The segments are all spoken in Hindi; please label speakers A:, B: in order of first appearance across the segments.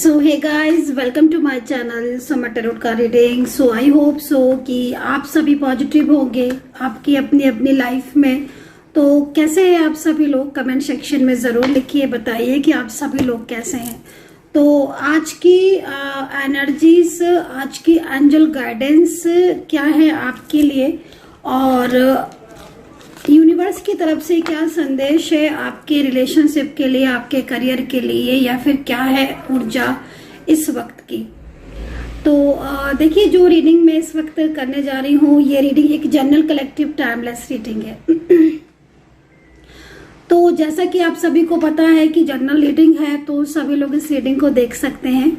A: So hey guys, welcome to my channel so tarot का reading. So I hope so कि आप सभी पॉजिटिव होंगे आपकी अपनी अपनी लाइफ में। तो कैसे हैं आप सभी लोग? कमेंट सेक्शन में ज़रूर लिखिए, बताइए कि आप सभी लोग कैसे हैं। तो आज की एनर्जीज, आज की एंजल गाइडेंस क्या है आपके लिए और यूनिवर्स की तरफ से क्या संदेश है आपके रिलेशनशिप के लिए, आपके करियर के लिए, या फिर क्या है ऊर्जा इस वक्त की। तो देखिए, जो रीडिंग मैं इस वक्त करने जा रही हूँ, ये रीडिंग एक जनरल कलेक्टिव टाइमलेस रीडिंग है। तो जैसा कि आप सभी को पता है कि जनरल रीडिंग है तो सभी लोग इस रीडिंग को देख सकते हैं,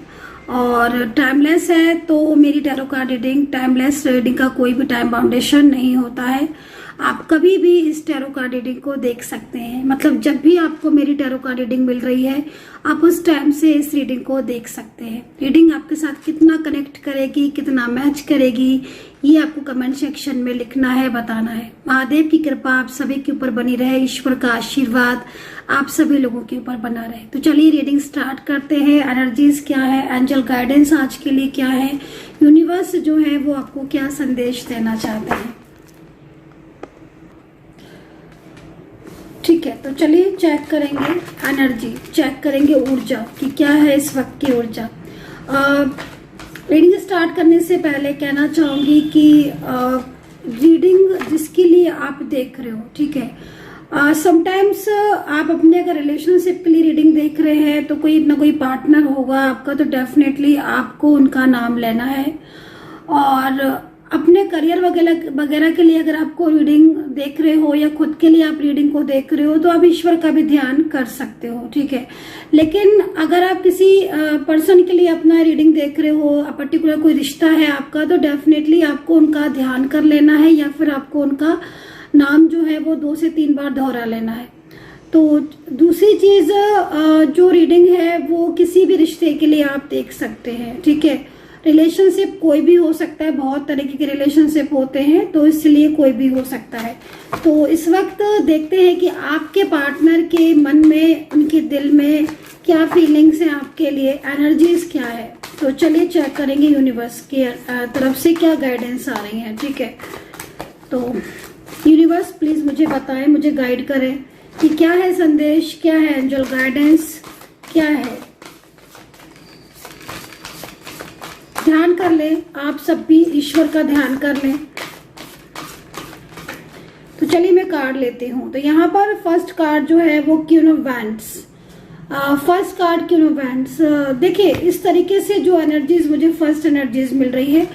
A: और टाइमलेस है तो मेरी tarot card reading, timeless reading का कोई भी टाइम बाउंडेशन नहीं होता है। आप कभी भी इस टैरो कार्ड रीडिंग को देख सकते हैं, मतलब जब भी आपको मेरी टैरो कार्ड रीडिंग मिल रही है आप उस टाइम से इस रीडिंग को देख सकते हैं। रीडिंग आपके साथ कितना कनेक्ट करेगी, कितना मैच करेगी, ये आपको कमेंट सेक्शन में लिखना है, बताना है। महादेव की कृपा आप सभी के ऊपर बनी रहे, ईश्वर का आशीर्वाद आप सभी लोगों के ऊपर बना रहे। तो चलिए रीडिंग स्टार्ट करते हैं। एनर्जीज क्या है, एंजल गाइडेंस आज के लिए क्या है, यूनिवर्स जो है वो आपको क्या संदेश देना चाहते हैं। ठीक है, तो चलिए चेक करेंगे एनर्जी, चेक करेंगे ऊर्जा कि क्या है इस वक्त की ऊर्जा। रीडिंग स्टार्ट करने से पहले कहना चाहूंगी कि रीडिंग जिसके लिए आप देख रहे हो, ठीक है, समटाइम्स आप अपने अगर रिलेशनशिप के लिए रीडिंग देख रहे हैं तो कोई ना कोई पार्टनर होगा आपका, तो डेफिनेटली आपको उनका नाम लेना है। और अपने करियर वगैरह के लिए अगर आपको रीडिंग देख रहे हो या खुद के लिए आप रीडिंग को देख रहे हो तो आप ईश्वर का भी ध्यान कर सकते हो, ठीक है। लेकिन अगर आप किसी पर्सन के लिए अपना रीडिंग देख रहे हो, पर्टिकुलर कोई रिश्ता है आपका, तो डेफिनेटली आपको उनका ध्यान कर लेना है, या फिर आपको उनका नाम जो है वो 2 से 3 बार दोहरा लेना है। तो दूसरी चीज, जो रीडिंग है वो किसी भी रिश्ते के लिए आप देख सकते हैं, ठीक है। रिलेशनशिप कोई भी हो सकता है, बहुत तरीके के रिलेशनशिप होते हैं, तो इसलिए कोई भी हो सकता है। तो इस वक्त देखते हैं कि आपके पार्टनर के मन में, उनके दिल में क्या फीलिंग्स हैं आपके लिए, एनर्जीज क्या है। तो चलिए चेक करेंगे यूनिवर्स की तरफ से क्या गाइडेंस आ रही है, ठीक है। तो यूनिवर्स प्लीज मुझे बताएं, मुझे गाइड करें कि क्या है संदेश, क्या है एंजल गाइडेंस, क्या है। ध्यान कर ले, आप सब भी ईश्वर का ध्यान कर लें। तो चलिए मैं कार्ड लेती हूँ। तो यहाँ पर फर्स्ट कार्ड जो है वो queen of wands, first card queen of wands. देखिए, इस तरीके से जो एनर्जीज मुझे फर्स्ट एनर्जीज मिल रही है,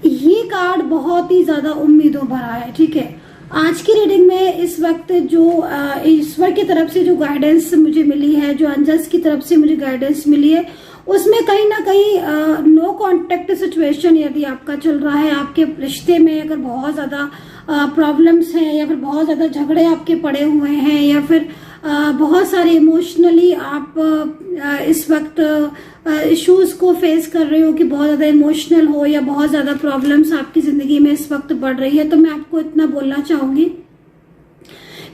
A: ये कार्ड बहुत ही ज्यादा उम्मीदों भरा है, ठीक है। आज की रीडिंग में इस वक्त जो ईश्वर की तरफ से जो गाइडेंस मुझे मिली है, जो एंजल्स की तरफ से मुझे गाइडेंस मिली है, उसमें कहीं ना कहीं नो कांटेक्ट सिचुएशन यदि आपका चल रहा है, आपके रिश्ते में अगर बहुत ज्यादा प्रॉब्लम्स हैं, या फिर बहुत ज्यादा झगड़े आपके पड़े हुए हैं, या फिर बहुत सारे इमोशनली आप इस वक्त इश्यूज को फेस कर रहे हो कि बहुत ज्यादा इमोशनल हो, या बहुत ज्यादा प्रॉब्लम्स आपकी जिंदगी में इस वक्त बढ़ रही है, तो मैं आपको इतना बोलना चाहूंगी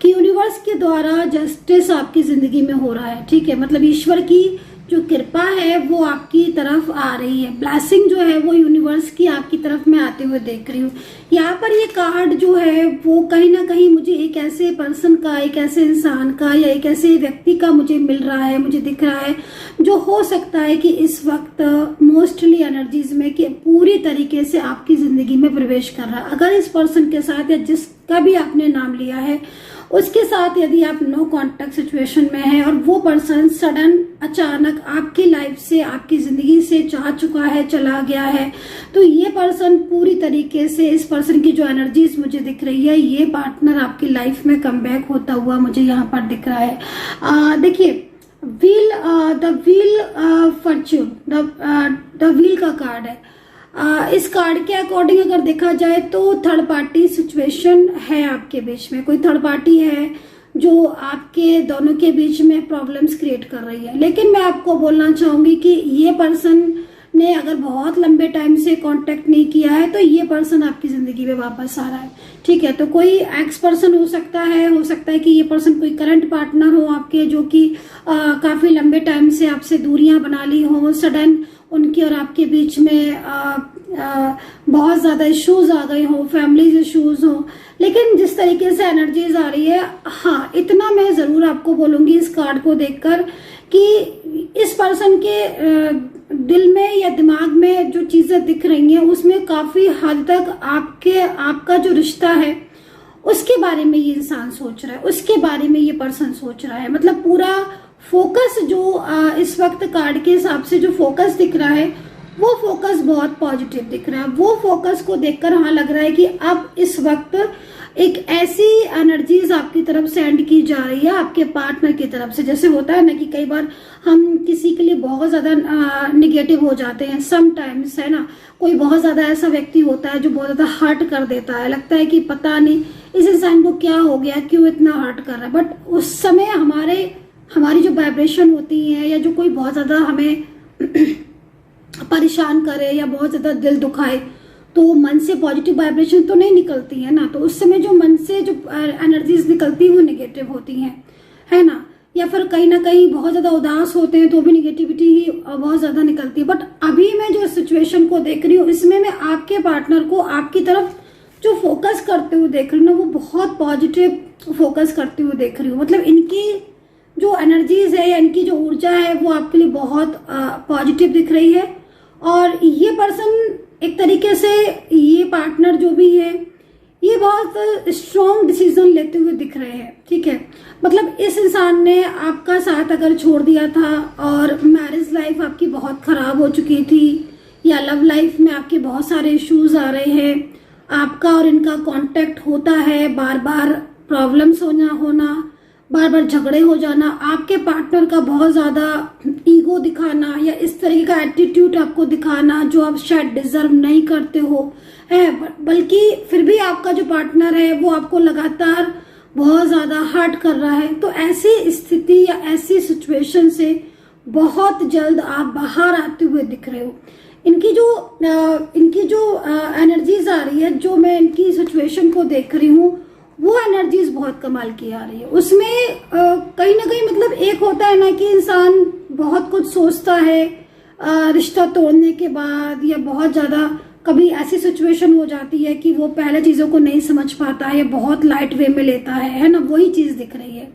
A: कि यूनिवर्स के द्वारा जस्टिस आपकी जिंदगी में हो रहा है, ठीक है। मतलब ईश्वर की जो कृपा है वो आपकी तरफ आ रही है, ब्लेसिंग जो है वो यूनिवर्स की आपकी तरफ मैं आते हुए देख रही हूँ। यहाँ पर ये कार्ड जो है वो कहीं ना कहीं मुझे एक ऐसे पर्सन का, एक ऐसे इंसान का, या एक ऐसे व्यक्ति का मुझे मिल रहा है, मुझे दिख रहा है, जो हो सकता है कि इस वक्त मोस्टली एनर्जीज में कि पूरी तरीके से आपकी जिंदगी में प्रवेश कर रहा है। अगर इस पर्सन के साथ या जिसका भी आपने नाम लिया है उसके साथ यदि आप नो कांटेक्ट सिचुएशन में है और वो पर्सन सडन अचानक आपकी लाइफ से, आपकी जिंदगी से जा चुका है, चला गया है, तो ये पर्सन पूरी तरीके से, इस पर्सन की जो एनर्जीज मुझे दिख रही है, ये पार्टनर आपकी लाइफ में कमबैक होता हुआ मुझे यहाँ पर दिख रहा है। देखिए, wheel, the wheel Fortune, the wheel का कार्ड है। इस कार्ड के अकॉर्डिंग अगर देखा जाए तो थर्ड पार्टी सिचुएशन है आपके बीच में, कोई थर्ड पार्टी है जो आपके दोनों के बीच में प्रॉब्लम्स क्रिएट कर रही है। लेकिन मैं आपको बोलना चाहूंगी कि ये पर्सन ने अगर बहुत लंबे टाइम से कांटेक्ट नहीं किया है तो ये पर्सन आपकी जिंदगी में वापस आ रहा है। ठीक है, तो कोई एक्स पर्सन हो सकता है कि ये पर्सन कोई करंट पार्टनर हो आपके, जो कि काफी लंबे टाइम से आपसे दूरियां बना ली हो, सडन उनके और आपके बीच में बहुत ज्यादा इश्यूज आ गए हो, फैमिलीज इश्यूज हो। लेकिन जिस तरीके से एनर्जीज आ रही है, हाँ इतना मैं जरूर आपको बोलूंगी इस कार्ड को देखकर कि इस पर्सन के दिल में या दिमाग में जो चीजें दिख रही हैं उसमें काफी हद तक आपका जो रिश्ता है उसके बारे में ये इंसान सोच रहा है, उसके बारे में ये पर्सन सोच रहा है। मतलब पूरा फोकस जो इस वक्त कार्ड के हिसाब से जो फोकस दिख रहा है वो फोकस बहुत पॉजिटिव दिख रहा है। वो फोकस को देखकर हाँ लग रहा है कि अब इस वक्त एक ऐसी एनर्जीज आपकी तरफ सेंड की जा रही है आपके पार्टनर की तरफ से। जैसे होता है ना कि कई बार हम किसी के लिए बहुत ज्यादा निगेटिव हो जाते हैं समटाइम्स, है ना। कोई बहुत ज्यादा ऐसा व्यक्ति होता है जो बहुत ज्यादा हर्ट कर देता है, लगता है कि पता नहीं इस इंसान को क्या हो गया, क्यों इतना हर्ट कर रहा है। बट उस समय हमारी जो वाइब्रेशन होती है या जो कोई बहुत ज्यादा हमें परेशान करे या बहुत ज्यादा दिल दुखाए तो मन से पॉजिटिव वाइब्रेशन तो नहीं निकलती है ना। तो उस समय जो मन से जो एनर्जीज निकलती है वो निगेटिव होती हैं, है ना। या फिर कहीं ना कहीं बहुत ज्यादा उदास होते हैं तो भी निगेटिविटी ही बहुत ज्यादा निकलती है। बट अभी मैं जो सिचुएशन को देख रही हूँ इसमें मैं आपके पार्टनर को आपकी तरफ जो फोकस करते हुए देख रही हूँ ना वो बहुत पॉजिटिव फोकस करते हुए देख रही हूँ। मतलब इनकी जो एनर्जीज है या इनकी जो ऊर्जा है वो आपके लिए बहुत पॉजिटिव दिख रही है। और ये पर्सन एक तरीके से, ये पार्टनर जो भी है ये बहुत स्ट्रॉन्ग डिसीजन लेते हुए दिख रहे हैं। ठीक है, मतलब इस इंसान ने आपका साथ अगर छोड़ दिया था और मैरिज लाइफ आपकी बहुत खराब हो चुकी थी या लव लाइफ में आपके बहुत सारे इश्यूज आ रहे हैं, आपका और इनका कांटेक्ट होता है, बार बार प्रॉब्लम्स होना, बार बार झगड़े हो जाना, आपके पार्टनर का बहुत ज्यादा ईगो दिखाना या इस तरीके का एटीट्यूड आपको दिखाना जो आप शायद डिजर्व नहीं करते हो, है। बल्कि फिर भी आपका जो पार्टनर है वो आपको लगातार बहुत ज्यादा हर्ट कर रहा है। तो ऐसी स्थिति या ऐसी सिचुएशन से बहुत जल्द आप बाहर आते हुए दिख रहे हो। इनकी जो एनर्जीज आ रही है, जो मैं इनकी सिचुएशन को देख रही हूँ वो एनर्जीज बहुत कमाल की आ रही है। उसमें कहीं ना कहीं मतलब एक होता है ना कि इंसान बहुत कुछ सोचता है रिश्ता तोड़ने के बाद, या बहुत ज्यादा कभी ऐसी सिचुएशन हो जाती है कि वो पहले चीजों को नहीं समझ पाता है, बहुत लाइट वे में लेता है ना। वही चीज दिख रही है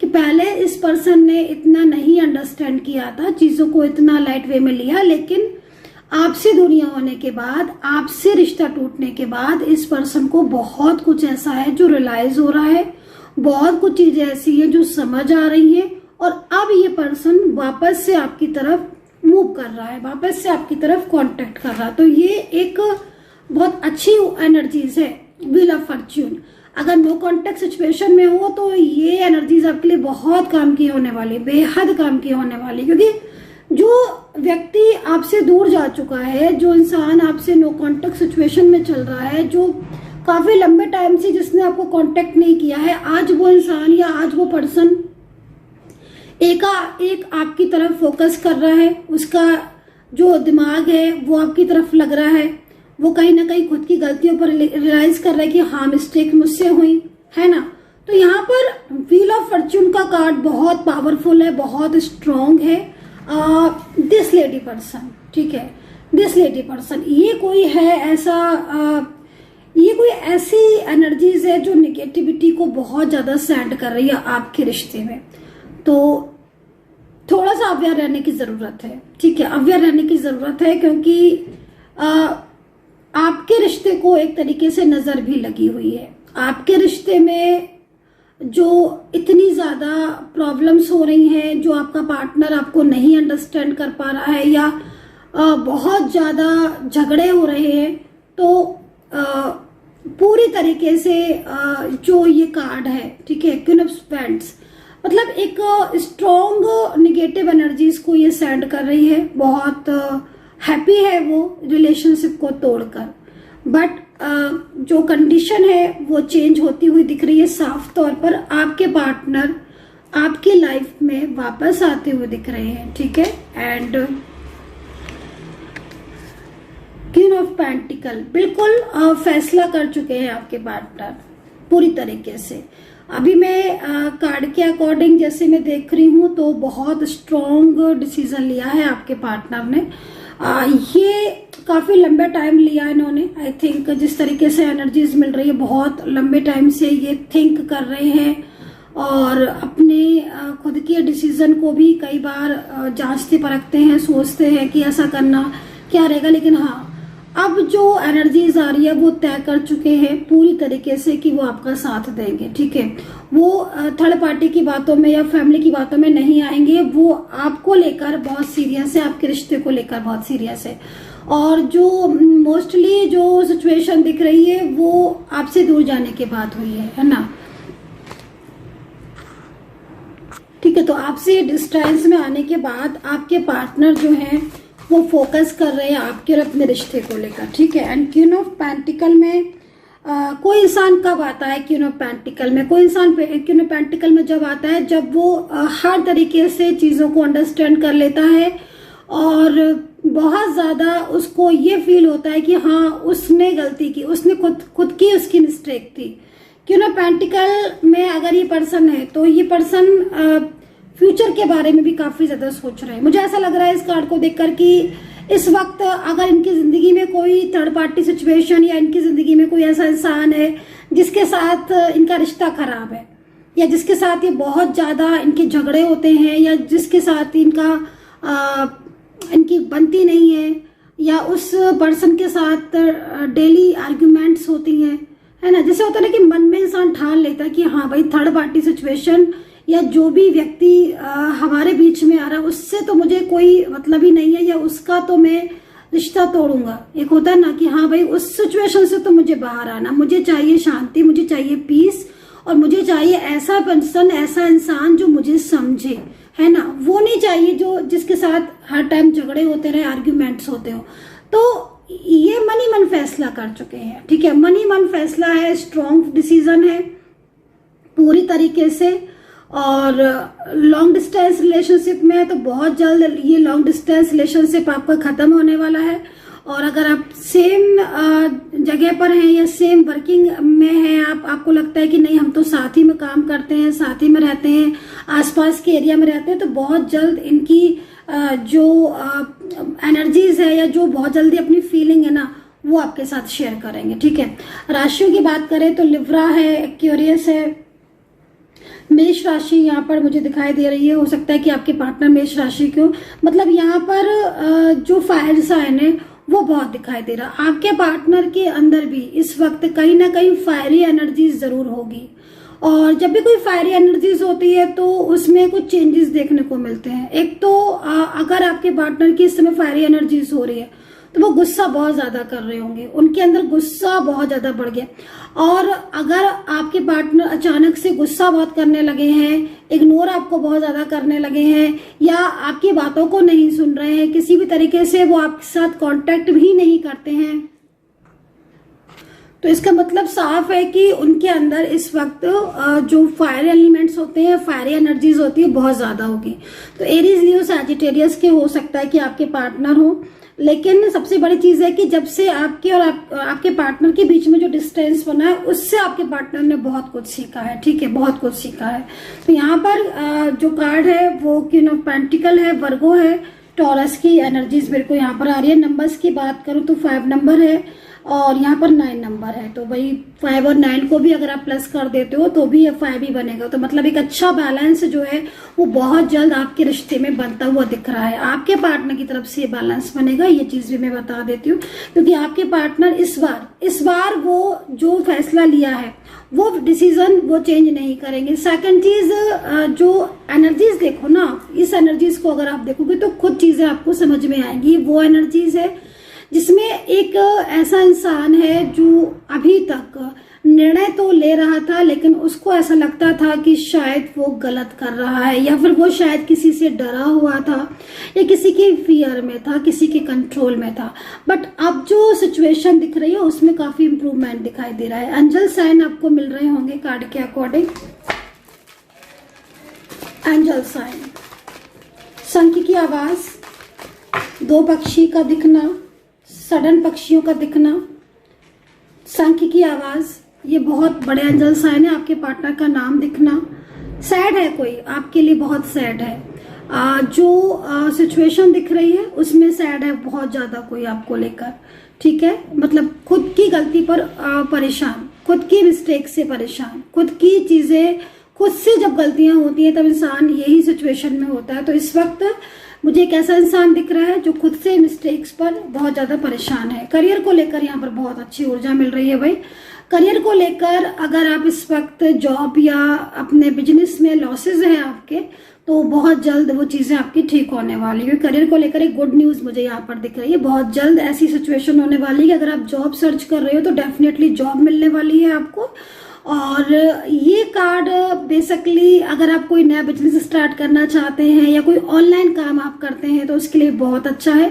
A: कि पहले इस पर्सन ने इतना नहीं अंडरस्टैंड किया था, चीजों को इतना लाइट वे में लिया, लेकिन आपसे दूरियां होने के बाद, आपसे रिश्ता टूटने के बाद इस पर्सन को बहुत कुछ ऐसा है जो रियलाइज हो रहा है, बहुत कुछ चीजें ऐसी हैं जो समझ आ रही हैं और अब ये पर्सन वापस से आपकी तरफ मूव कर रहा है, वापस से आपकी तरफ कांटेक्ट कर रहा है। तो ये एक बहुत अच्छी एनर्जीज है व्हील ऑफ फॉर्च्यून। अगर नो कांटेक्ट सिचुएशन में हो तो ये एनर्जीज आपके लिए बहुत काम की होने वाली, बेहद काम की होने वाली, क्योंकि जो व्यक्ति आपसे दूर जा चुका है, जो इंसान आपसे नो कांटेक्ट सिचुएशन में चल रहा है, जो काफी लंबे टाइम से जिसने आपको कांटेक्ट नहीं किया है, आज वो इंसान या आज वो पर्सन एक आपकी तरफ फोकस कर रहा है। उसका जो दिमाग है वो आपकी तरफ लग रहा है, वो कहीं ना कहीं खुद की गलतियों पर रियलाइज कर रहा है कि हाँ मिस्टेक मुझसे हुई, है ना। तो यहाँ पर व्हील ऑफ फॉर्च्यून का कार्ड बहुत पावरफुल है, बहुत स्ट्रॉन्ग है। दिस लेडी पर्सन, ठीक है, दिस लेडी पर्सन, ये कोई ऐसी एनर्जीज है जो निगेटिविटी को बहुत ज्यादा सेंड कर रही है आपके रिश्ते में। तो थोड़ा सा अवेयर रहने की जरूरत है, ठीक है, अवेयर रहने की जरूरत है, क्योंकि आपके रिश्ते को एक तरीके से नजर भी लगी हुई है। आपके रिश्ते में जो इतनी ज्यादा प्रॉब्लम्स हो रही हैं, जो आपका पार्टनर आपको नहीं अंडरस्टैंड कर पा रहा है या बहुत ज्यादा झगड़े हो रहे हैं, तो पूरी तरीके से जो ये कार्ड है, ठीक है, क्वीन ऑफ पेंट्स, मतलब एक स्ट्रॉन्ग निगेटिव एनर्जीज को ये सेंड कर रही है। बहुत हैप्पी है वो रिलेशनशिप को तोड़कर, बट जो कंडीशन है वो चेंज होती हुई दिख रही है। साफ तौर पर आपके पार्टनर आपकी लाइफ में वापस आते हुए दिख रहे हैं, ठीक है। एंड क्वीन ऑफ पेंटिकल, बिल्कुल फैसला कर चुके हैं आपके पार्टनर पूरी तरीके से। अभी मैं कार्ड के अकॉर्डिंग जैसे मैं देख रही हूँ तो बहुत स्ट्रॉन्ग डिसीजन लिया है आपके पार्टनर ने। ये काफी लंबे टाइम लिया इन्होंने, आई थिंक जिस तरीके से एनर्जीज मिल रही है बहुत लंबे टाइम से ये थिंक कर रहे हैं और अपने खुद के डिसीजन को भी कई बार जांचते परखते हैं, सोचते हैं कि ऐसा करना क्या रहेगा। लेकिन हाँ, अब जो एनर्जीज आ रही है वो तय कर चुके हैं पूरी तरीके से कि वो आपका साथ देंगे, ठीक है। वो थर्ड पार्टी की बातों में या फैमिली की बातों में नहीं आएंगे, वो आपको लेकर बहुत सीरियस है, आपके रिश्ते को लेकर बहुत सीरियस है। और जो मोस्टली जो सिचुएशन दिख रही है वो आपसे दूर जाने के बाद हुई है ना, ठीक है। तो आपसे डिस्टेंस में आने के बाद आपके पार्टनर जो हैं वो फोकस कर रहे हैं आपके और अपने रिश्ते को लेकर, ठीक है। एंड क्वीन ऑफ पेंटिकल में कोई इंसान कब आता है क्वीन ऑफ पेंटिकल में, कोई इंसान क्वीन ऑफ पेंटिकल में जब आता है जब वो हर तरीके से चीज़ों को अंडरस्टैंड कर लेता है और बहुत ज़्यादा उसको ये फील होता है कि हाँ उसने गलती की, उसने खुद की उसकी मिस्टेक थी। क्वीन ऑफ पेंटिकल में अगर ये पर्सन है तो ये पर्सन फ्यूचर के बारे में भी काफी ज्यादा सोच रहे हैं। मुझे ऐसा लग रहा है इस कार्ड को देखकर कि इस वक्त अगर इनकी जिंदगी में कोई थर्ड पार्टी सिचुएशन या इनकी जिंदगी में कोई ऐसा इंसान है जिसके साथ इनका रिश्ता खराब है या जिसके साथ ये बहुत ज्यादा इनके झगड़े होते हैं या जिसके साथ इनकी बनती नहीं है या उस पर्सन के साथ डेली आर्ग्यूमेंट्स होती हैं, है ना। जैसे होता है ना कि मन में इंसान ठान लेता है कि हाँ भाई थर्ड पार्टी सिचुएशन या जो भी व्यक्ति हमारे बीच में आ रहा है उससे तो मुझे कोई मतलब ही नहीं है या उसका तो मैं रिश्ता तोड़ूंगा। एक होता है ना कि हाँ भाई उस सिचुएशन से तो मुझे बाहर आना, मुझे चाहिए शांति, मुझे चाहिए पीस और मुझे चाहिए ऐसा पर्सन, ऐसा इंसान जो मुझे समझे, है ना। वो नहीं चाहिए जो जिसके साथ हर टाइम झगड़े होते रहे, आर्ग्यूमेंट्स होते हो। तो ये मन ही मन फैसला कर चुके हैं, ठीक है। मन ही मन फैसला है, स्ट्रॉन्ग डिसीजन है पूरी तरीके से। और लॉन्ग डिस्टेंस रिलेशनशिप में तो बहुत जल्द ये लॉन्ग डिस्टेंस रिलेशनशिप आपका खत्म होने वाला है। और अगर आप सेम जगह पर हैं या सेम वर्किंग में हैं, आपको लगता है कि नहीं हम तो साथ ही में काम करते हैं, साथ ही में रहते हैं, आसपास के एरिया में रहते हैं, तो बहुत जल्द इनकी जो एनर्जीज है या जो बहुत जल्दी अपनी फीलिंग है ना वो आपके साथ शेयर करेंगे, ठीक है। राशियों की बात करें तो लिब्रा है, एक्वेरियस है, मेष राशि यहाँ पर मुझे दिखाई दे रही है। हो सकता है कि आपके पार्टनर मेष राशि को, मतलब यहाँ पर जो फायर साइन है वो बहुत दिखाई दे रहा। आपके पार्टनर के अंदर भी इस वक्त कहीं ना कहीं फायरी एनर्जीज जरूर होगी और जब भी कोई फायरी एनर्जीज होती है तो उसमें कुछ चेंजेस देखने को मिलते हैं। एक तो अगर आपके पार्टनर की इस समय फायरी एनर्जीज हो रही है तो वो गुस्सा बहुत ज्यादा कर रहे होंगे, उनके अंदर गुस्सा बहुत ज्यादा बढ़ गया। और अगर आपके पार्टनर अचानक से गुस्सा बहुत करने लगे हैं, इग्नोर आपको बहुत ज्यादा करने लगे हैं या आपकी बातों को नहीं सुन रहे हैं, किसी भी तरीके से वो आपके साथ कांटेक्ट भी नहीं करते हैं, तो इसका मतलब साफ है कि उनके अंदर इस वक्त जो फायर एलिमेंट्स होते हैं, फायरी एनर्जीज होती है, बहुत ज्यादा होगी। तो एरीज, लियो, सैजिटेरियस के हो सकता है कि आपके पार्टनर हो। लेकिन सबसे बड़ी चीज है कि जब से आपके और आपके पार्टनर के बीच में जो डिस्टेंस बना है उससे आपके पार्टनर ने बहुत कुछ सीखा है, ठीक है, बहुत कुछ सीखा है। तो यहाँ पर जो कार्ड है वो क्वीन ऑफ पेंटिकल है, वर्गो है, टॉरस की एनर्जीज मेरे को यहाँ पर आ रही है। नंबर्स की बात करूँ तो 5 नंबर है और यहाँ पर 9 नंबर है। तो भाई 5 और 9 को भी अगर आप प्लस कर देते हो तो भी 5 ही बनेगा। तो मतलब एक अच्छा बैलेंस जो है वो बहुत जल्द आपके रिश्ते में बनता हुआ दिख रहा है। आपके पार्टनर की तरफ से ये बैलेंस बनेगा, ये चीज भी मैं बता देती हूँ, क्योंकि आपके पार्टनर इस बार वो जो फैसला लिया है वो डिसीजन वो चेंज नहीं करेंगे। सेकंड चीज, जो एनर्जीज देखो ना, इस एनर्जीज को अगर आप देखोगे तो खुद चीजें आपको समझ में आएंगी। वो एनर्जीज है जिसमें एक ऐसा इंसान है जो अभी तक निर्णय तो ले रहा था लेकिन उसको ऐसा लगता था कि शायद वो गलत कर रहा है या फिर वो शायद किसी से डरा हुआ था या किसी के फियर में था, किसी के कंट्रोल में था। बट अब जो सिचुएशन दिख रही है उसमें काफी इंप्रूवमेंट दिखाई दे रहा है। एंजल साइन आपको मिल रहे होंगे कार्ड के अकॉर्डिंग। एंजल साइन, शंख की आवाज, 2 पक्षी का दिखना, सडन पक्षियों का दिखना, शंख की आवाज, ये बहुत बड़े एंजल साइन है। आपके पार्टनर का नाम दिखना, सैड है कोई आपके लिए, बहुत सैड है। जो सिचुएशन दिख रही है उसमें सैड है बहुत ज्यादा कोई आपको लेकर, ठीक है। मतलब खुद की गलती पर परेशान, खुद की मिस्टेक से परेशान, खुद की चीजें, खुद से जब गलतियां होती हैं तब इंसान यही सिचुएशन में होता है। तो इस वक्त मुझे एक ऐसा इंसान दिख रहा है जो खुद से मिस्टेक्स पर बहुत ज्यादा परेशान है। करियर को लेकर यहाँ पर बहुत अच्छी ऊर्जा मिल रही है भाई। करियर को लेकर अगर आप इस वक्त जॉब या अपने बिजनेस में लॉसेज हैं आपके, तो बहुत जल्द वो चीजें आपकी ठीक होने वाली है। करियर को लेकर एक गुड न्यूज मुझे यहाँ पर दिख रही है। बहुत जल्द ऐसी सिचुएशन होने वाली है, अगर आप जॉब सर्च कर रहे हो तो डेफिनेटली जॉब मिलने वाली है आपको। और ये कार्ड बेसिकली अगर आप कोई नया बिजनेस स्टार्ट करना चाहते हैं या कोई ऑनलाइन काम आप करते हैं तो उसके लिए बहुत अच्छा है।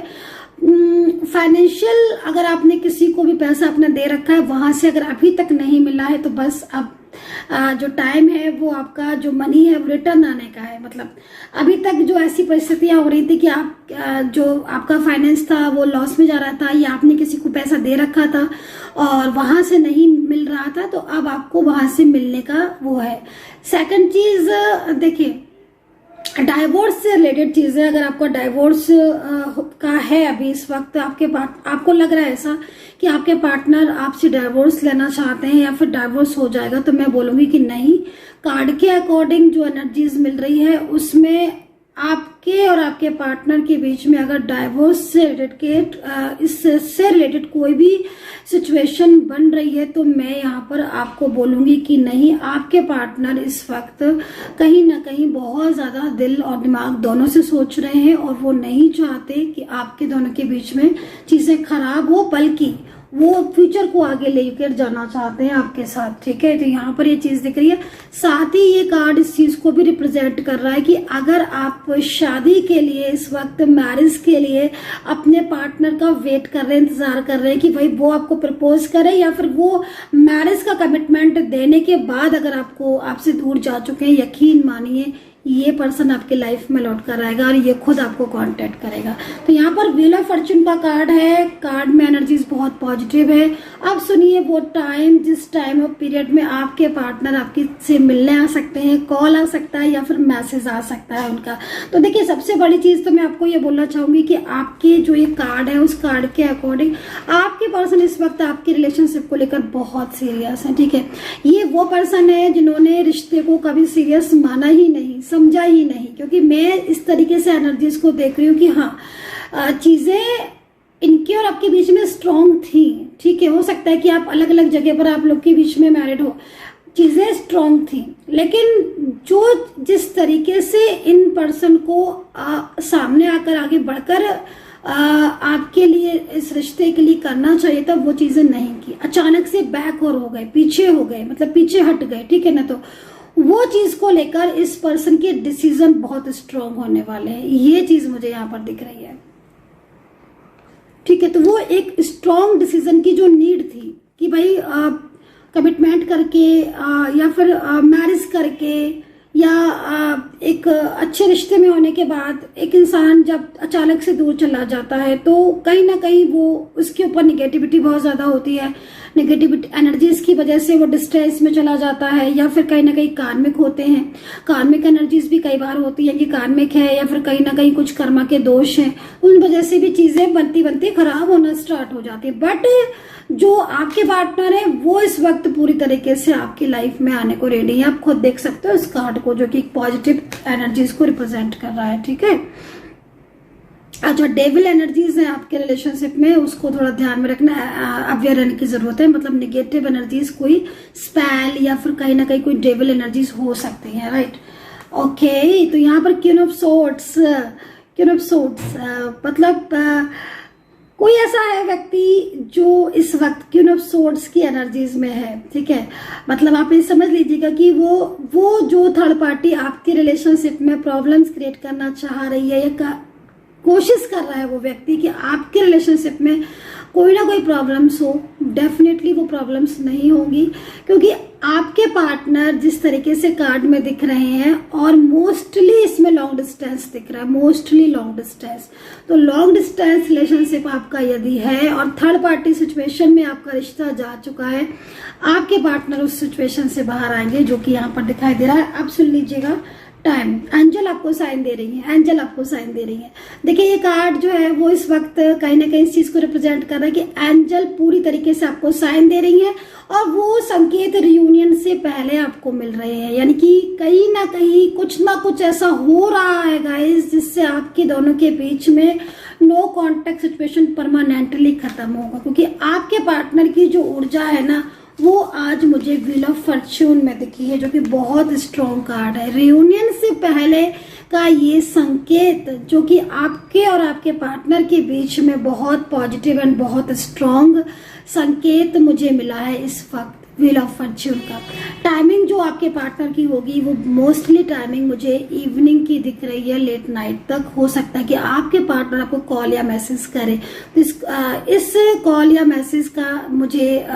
A: फाइनेंशियल अगर आपने किसी को भी पैसा अपना दे रखा है, वहां से अगर अभी तक नहीं मिला है तो बस अब जो टाइम है वो आपका जो मनी है वो रिटर्न आने का है। मतलब अभी तक जो ऐसी परिस्थितियां हो रही थी कि आप जो आपका फाइनेंस था वो लॉस में जा रहा था या आपने किसी को पैसा दे रखा था और वहां से नहीं मिल रहा था, तो अब आपको वहां से मिलने का वो है। सेकंड चीज देखिए, डाइवोर्स से रिलेटेड चीजें, अगर आपका डाइवोर्स का है अभी इस वक्त आपको लग रहा है ऐसा कि आपके पार्टनर आपसे डाइवोर्स लेना चाहते हैं या फिर डाइवोर्स हो जाएगा, तो मैं बोलूंगी कि नहीं। कार्ड के अकॉर्डिंग जो एनर्जीज मिल रही है उसमें आपके और आपके पार्टनर के बीच में अगर डाइवोर्स से रिलेटेड इससे रिलेटेड कोई भी सिचुएशन बन रही है तो मैं यहाँ पर आपको बोलूंगी कि नहीं, आपके पार्टनर इस वक्त कहीं ना कहीं बहुत ज्यादा दिल और दिमाग दोनों से सोच रहे हैं और वो नहीं चाहते कि आपके दोनों के बीच में चीजें खराब हो, बल्कि वो फ्यूचर को आगे लेकर जाना चाहते हैं आपके साथ, ठीक है। तो यहाँ पर ये चीज दिख रही है। साथ ही ये कार्ड इस चीज को भी रिप्रेजेंट कर रहा है कि अगर आप शादी के लिए इस वक्त मैरिज के लिए अपने पार्टनर का वेट कर रहे हैं, इंतजार कर रहे हैं कि भाई वो आपको प्रपोज करे या फिर वो मैरिज का कमिटमेंट देने के बाद अगर आपसे दूर जा चुके हैं, यकीन मानिए ये पर्सन आपके लाइफ में लौट कर आएगा और ये खुद आपको कांटेक्ट करेगा। तो यहाँ पर व्हील ऑफ फॉर्च्यून का कार्ड है। कार्ड में एनर्जीज बहुत पॉजिटिव है। अब सुनिए वो टाइम, जिस टाइम ऑफ पीरियड में आपके पार्टनर आपकी से मिलने आ सकते हैं, कॉल आ सकता है या फिर मैसेज आ सकता है उनका। तो देखिए सबसे बड़ी चीज तो मैं आपको ये बोलना चाहूंगी कि आपके जो ये कार्ड है उस कार्ड के अकॉर्डिंग आपके पर्सन इस वक्त आपके रिलेशनशिप को लेकर बहुत सीरियस है, ठीक है। ये वो पर्सन है जिन्होंने रिश्ते को कभी सीरियस माना ही नहीं, समझा ही नहीं, क्योंकि मैं इस तरीके से एनर्जीज को देख रही हूँ कि हाँ चीजें इनके और आपके बीच में स्ट्रांग थी, ठीक है। हो सकता है कि आप अलग अलग जगह पर आप लोग के बीच में मैरिड हो, चीजें स्ट्रांग थी, लेकिन जिस तरीके से इन पर्सन को सामने आकर आगे बढ़कर आपके लिए इस रिश्ते के लिए करना चाहिए था वो चीजें नहीं की। अचानक से बैकवर्ड हो गए, पीछे हो गए, मतलब पीछे हट गए, ठीक है ना। तो वो चीज को लेकर इस पर्सन के डिसीजन बहुत स्ट्रांग होने वाले हैं, ये चीज मुझे यहाँ पर दिख रही है, ठीक है। तो वो एक स्ट्रांग डिसीजन की जो नीड थी कि भाई कमिटमेंट करके या फिर मैरिज करके या एक अच्छे रिश्ते में होने के बाद एक इंसान जब अचानक से दूर चला जाता है तो कहीं ना कहीं वो उसके ऊपर निगेटिविटी बहुत ज्यादा होती है। नेगेटिविटी एनर्जीज की वजह से वो डिस्ट्रेस में चला जाता है या फिर कहीं ना कहीं कार्मिक होते हैं। कार्मिक एनर्जीज भी कई बार होती है कि कार्मिक है या फिर कहीं ना कहीं कुछ कर्मा के दोष हैं, उन वजह से भी चीजें बनती बनती खराब होना स्टार्ट हो जाती है। बट जो आपके पार्टनर है वो इस वक्त पूरी तरीके से आपकी लाइफ में आने को रेडी है। आप खुद देख सकते हो इस कार्ड को जो कि पॉजिटिव एनर्जीज को रिप्रेजेंट कर रहा है, ठीक है। अच्छा, डेविल एनर्जीज है आपके रिलेशनशिप में, उसको थोड़ा ध्यान में रखना, अवेयर रहने की जरूरत है। मतलब नेगेटिव एनर्जीज, कोई स्पेल या फिर कहीं ना कहीं कोई डेविल एनर्जीज हो सकती है, राइट। ओके, तो यहाँ पर क्वीन ऑफ सोर्ड्स, मतलब कोई ऐसा है व्यक्ति जो इस वक्त क्वीन ऑफ सोर्ड्स की एनर्जीज में है, ठीक है। मतलब आप ये समझ लीजिएगा कि वो जो थर्ड पार्टी आपके रिलेशनशिप में प्रॉब्लम्स क्रिएट करना चाह रही है या कोशिश कर रहा है वो व्यक्ति कि आपके रिलेशनशिप में कोई ना कोई प्रॉब्लम्स हो। डेफिनेटली वो प्रॉब्लम्स नहीं होगी, क्योंकि आपके पार्टनर जिस तरीके से कार्ड में दिख रहे हैं, और मोस्टली इसमें लॉन्ग डिस्टेंस दिख रहा है, मोस्टली लॉन्ग डिस्टेंस। तो लॉन्ग डिस्टेंस रिलेशनशिप आपका यदि है और थर्ड पार्टी सिचुएशन में आपका रिश्ता जा चुका है, आपके पार्टनर उस सिचुएशन से बाहर आएंगे, जो कि यहाँ पर दिखाई दे रहा है। आप सुन लीजिएगा, टाइम एंजल आपको साइन दे रही है, एंजल आपको साइन दे रही है। देखिए ये कार्ड जो है वो इस वक्त कहीं ना कहीं इस चीज को रिप्रेजेंट कर रहा है कि एंजल पूरी तरीके से आपको साइन दे रही है, और वो संकेत रियूनियन से पहले आपको मिल रहे हैं। यानी कि कहीं ना कहीं कुछ ना कुछ ऐसा हो रहा है गाइस, जिससे आपके दोनों के बीच में नो कॉन्टेक्ट सिचुएशन परमानेंटली खत्म होगा, क्योंकि आपके पार्टनर की जो ऊर्जा है ना, वो आज मुझे व्हील ऑफ फॉर्च्यून में दिखी है, जो कि बहुत स्ट्रॉन्ग कार्ड है। रियूनियन से पहले का ये संकेत जो कि आपके और आपके पार्टनर के बीच में बहुत पॉजिटिव एंड बहुत स्ट्रॉन्ग संकेत मुझे मिला है इस वक्त व्हील ऑफ फॉर्च्यून का। टाइमिंग जो आपके पार्टनर की होगी वो मोस्टली टाइमिंग मुझे इवनिंग की दिख रही है, लेट नाइट तक। हो सकता है कि आपके पार्टनर आपको कॉल या मैसेज करे, तो इस कॉल या मैसेज का मुझे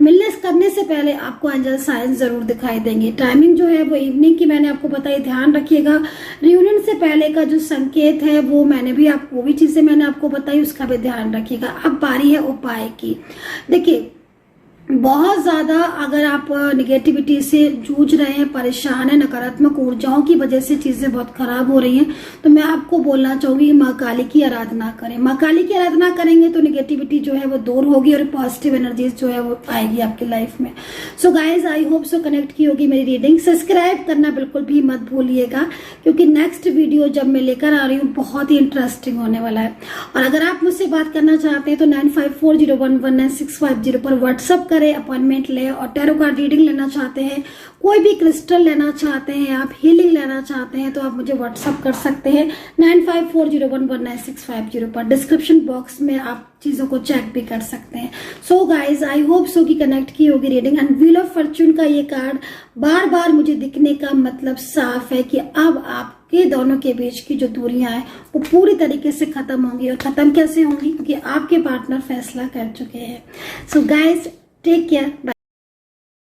A: मिलने करने से पहले आपको एंजल साइन जरूर दिखाई देंगे। टाइमिंग जो है वो इवनिंग की मैंने आपको बताई, ध्यान रखिएगा। रियूनियन से पहले का जो संकेत है वो मैंने भी आपको, वो भी चीजें मैंने आपको बताई, उसका भी ध्यान रखिएगा। अब बारी है उपाय की। देखिए बहुत ज्यादा अगर आप निगेटिविटी से जूझ रहे हैं, परेशान है, नकारात्मक ऊर्जाओं की वजह से चीजें बहुत खराब हो रही हैं, तो मैं आपको बोलना चाहूंगी माँ काली की आराधना करें। माँ काली की आराधना करेंगे तो निगेटिविटी जो है वो दूर होगी और पॉजिटिव एनर्जीज जो है वो आएगी आपकी लाइफ में। So guys I hope so connect की होगी मेरी रीडिंग। सब्सक्राइब करना बिल्कुल भी मत भूलिएगा, क्योंकि नेक्स्ट वीडियो जब मैं लेकर आ रही हूँ बहुत ही इंटरेस्टिंग होने वाला है। और अगर आप मुझसे बात करना चाहते हैं तो 9540119650 पर व्हाट्सअप करें, अपॉइंटमेंट ले। और टैरो कार्ड रीडिंग लेना चाहते हैं, कोई भी क्रिस्टल लेना चाहते हैं, आप हीलिंग लेना चाहते हैं, तो आप मुझे व्हाट्सअप कर सकते हैं 9540119650 पर। डिस्क्रिप्शन बॉक्स में आप चीजों को चेक भी कर सकते हैं। So guys I hope so कि कनेक्ट की होगी reading. And wheel of Fortune का ये कार्ड बार बार मुझे दिखने का मतलब साफ है कि अब आपके दोनों के बीच की जो दूरियां हैं वो पूरी तरीके से खत्म होंगी। और खत्म कैसे होंगी? क्योंकि आपके पार्टनर फैसला कर चुके हैं। So guys take care, bye.